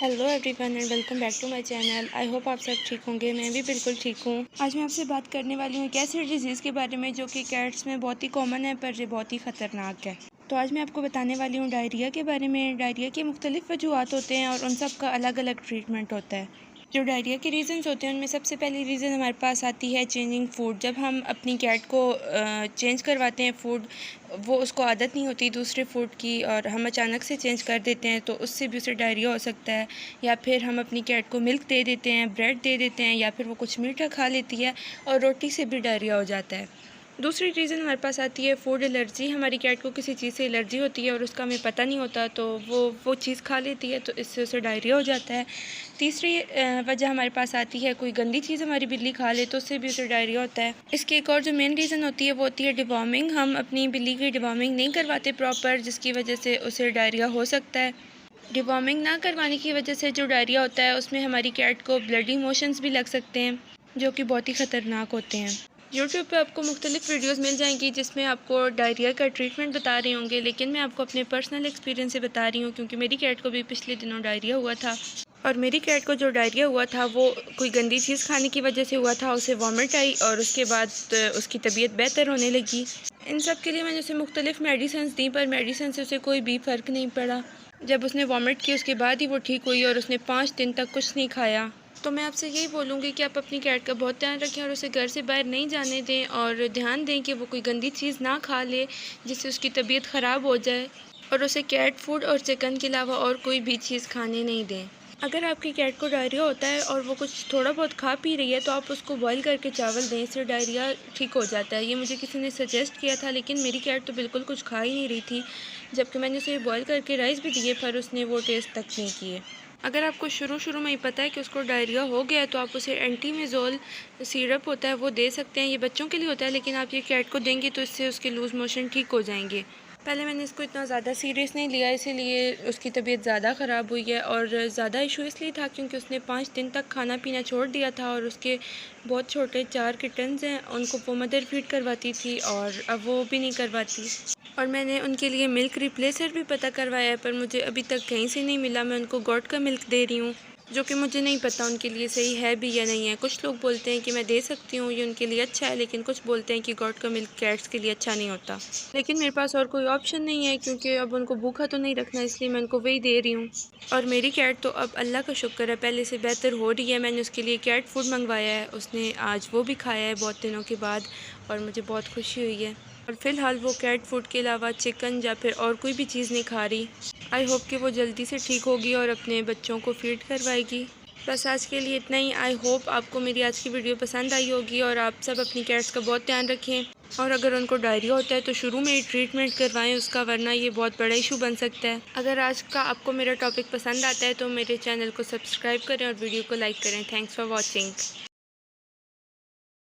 Hello everyone and welcome back to my channel. I hope आप सब ठीक होंगे। मैं भी बिल्कुल ठीक हूँ। आज मैं आपसे बात करने वाली हूँ एक ऐसी डिजीज़ के बारे में जो कि कैट्स में बहुत ही कॉमन है पर ये बहुत ही ख़तरनाक है। तो आज मैं आपको बताने वाली हूँ डायरिया के बारे में। डायरिया के मुख्तलिफ़ वजूहात होते हैं और उन सब का अलग अलग ट्रीटमेंट होता है। जो डायरिया के रीज़न्स होते हैं उनमें सबसे पहली रीज़न हमारे पास आती है चेंजिंग फूड। जब हम अपनी कैट को चेंज करवाते हैं फूड, वो उसको आदत नहीं होती दूसरे फूड की और हम अचानक से चेंज कर देते हैं तो उससे भी उसे डायरिया हो सकता है। या फिर हम अपनी कैट को मिल्क दे देते हैं, ब्रेड दे देते हैं या फिर वो कुछ मीठा खा लेती है और रोटी से भी डायरिया हो जाता है। दूसरी रीज़न हमारे पास आती है फूड एलर्जी। हमारी कैट को किसी चीज़ से एलर्जी होती है और उसका हमें पता नहीं होता तो वो चीज़ खा लेती है तो इससे उसे डायरिया हो जाता है। तीसरी वजह हमारे पास आती है कोई गंदी चीज़ हमारी बिल्ली खा ले तो उससे भी उसे डायरिया होता है। इसकी एक और जो मेन रीज़न होती है वो होती है डिवॉर्मिंग। हम अपनी बिल्ली की डिवॉर्मिंग नहीं करवाते प्रॉपर, जिसकी वजह से उसे डायरिया हो सकता है। डिवॉर्मिंग ना करवाने की वजह से जो डायरिया होता है उसमें हमारी कैट को ब्लडी मोशंस भी लग सकते हैं जो कि बहुत ही ख़तरनाक होते हैं। यूट्यूब पे आपको मुख्तलिफ़ वीडियोस मिल जाएंगी जिसमें आपको डायरिया का ट्रीटमेंट बता रहे होंगे, लेकिन मैं आपको अपने पर्सनल एक्सपीरियंस से बता रही हूँ क्योंकि मेरी कैट को भी पिछले दिनों डायरिया हुआ था। और मेरी कैट को जो डायरिया हुआ था वो कोई गंदी चीज़ खाने की वजह से हुआ था। उसे वॉमिट आई और उसके बाद उसकी तबीयत बेहतर होने लगी। इन सब के लिए मैंने उसे मुख्तलिफ़ मेडिसिन दी पर मेडिसिन से उसे कोई भी फ़र्क नहीं पड़ा। जब उसने वॉमिट की उसके बाद ही वो ठीक हुई और उसने 5 दिन तक कुछ नहीं खाया। तो मैं आपसे यही बोलूँगी कि आप अपनी कैट का बहुत ध्यान रखें और उसे घर से बाहर नहीं जाने दें और ध्यान दें कि वो कोई गंदी चीज़ ना खा ले जिससे उसकी तबीयत ख़राब हो जाए, और उसे कैट फूड और चिकन के अलावा और कोई भी चीज़ खाने नहीं दें। अगर आपकी कैट को डायरिया होता है और वो कुछ थोड़ा बहुत खा पी रही है तो आप उसको बॉईल करके चावल दें, इससे डायरिया ठीक हो जाता है। ये मुझे किसी ने सजेस्ट किया था लेकिन मेरी कैट तो बिल्कुल कुछ खा ही नहीं रही थी, जबकि मैंने उसे बॉईल करके राइस भी दिए पर उसने वो टेस्ट तक नहीं किए। अगर आपको शुरू में ही पता है कि उसको डायरिया हो गया है तो आप उसे एंटीमेज़ोल सिरप होता है वो दे सकते हैं। ये बच्चों के लिए होता है लेकिन आप ये कैट को देंगे तो इससे उसके लूज़ मोशन ठीक हो जाएंगे। पहले मैंने इसको इतना ज़्यादा सीरियस नहीं लिया, इसीलिए उसकी तबीयत ज़्यादा ख़राब हुई है। और ज़्यादा इशू इसलिए था क्योंकि उसने 5 दिन तक खाना पीना छोड़ दिया था और उसके बहुत छोटे 4 किटन्स हैं, उनको वो मदर फीड करवाती थी और अब वो भी नहीं करवाती। और मैंने उनके लिए मिल्क रिप्लेसर भी पता करवाया है पर मुझे अभी तक कहीं से नहीं मिला। मैं उनको गॉट का मिल्क दे रही हूँ जो कि मुझे नहीं पता उनके लिए सही है भी या नहीं है। कुछ लोग बोलते हैं कि मैं दे सकती हूँ, ये उनके लिए अच्छा है, लेकिन कुछ बोलते हैं कि गॉट का मिल्क कैट्स के लिए अच्छा नहीं होता। लेकिन मेरे पास और कोई ऑप्शन नहीं है क्योंकि अब उनको भूखा तो नहीं रखना, इसलिए मैं उनको वही दे रही हूँ। और मेरी कैट तो अब अल्लाह का शुक्र है पहले से बेहतर हो रही है। मैंने उसके लिए कैट फूड मंगवाया है, उसने आज वो भी खाया है बहुत दिनों के बाद और मुझे बहुत खुशी हुई है। और फ़िलहाल वो कैट फूड के अलावा चिकन या फिर और कोई भी चीज़ नहीं खा रही। आई होप कि वो जल्दी से ठीक होगी और अपने बच्चों को फीड करवाएगी। बस आज के लिए इतना ही। आई होप आपको मेरी आज की वीडियो पसंद आई होगी और आप सब अपनी कैट्स का बहुत ध्यान रखें। और अगर उनको डायरिया होता है तो शुरू में ही ट्रीटमेंट करवाएं उसका, वरना ये बहुत बड़ा इशू बन सकता है। अगर आज का आपको मेरा टॉपिक पसंद आता है तो मेरे चैनल को सब्सक्राइब करें और वीडियो को लाइक करें। Thanks for watching.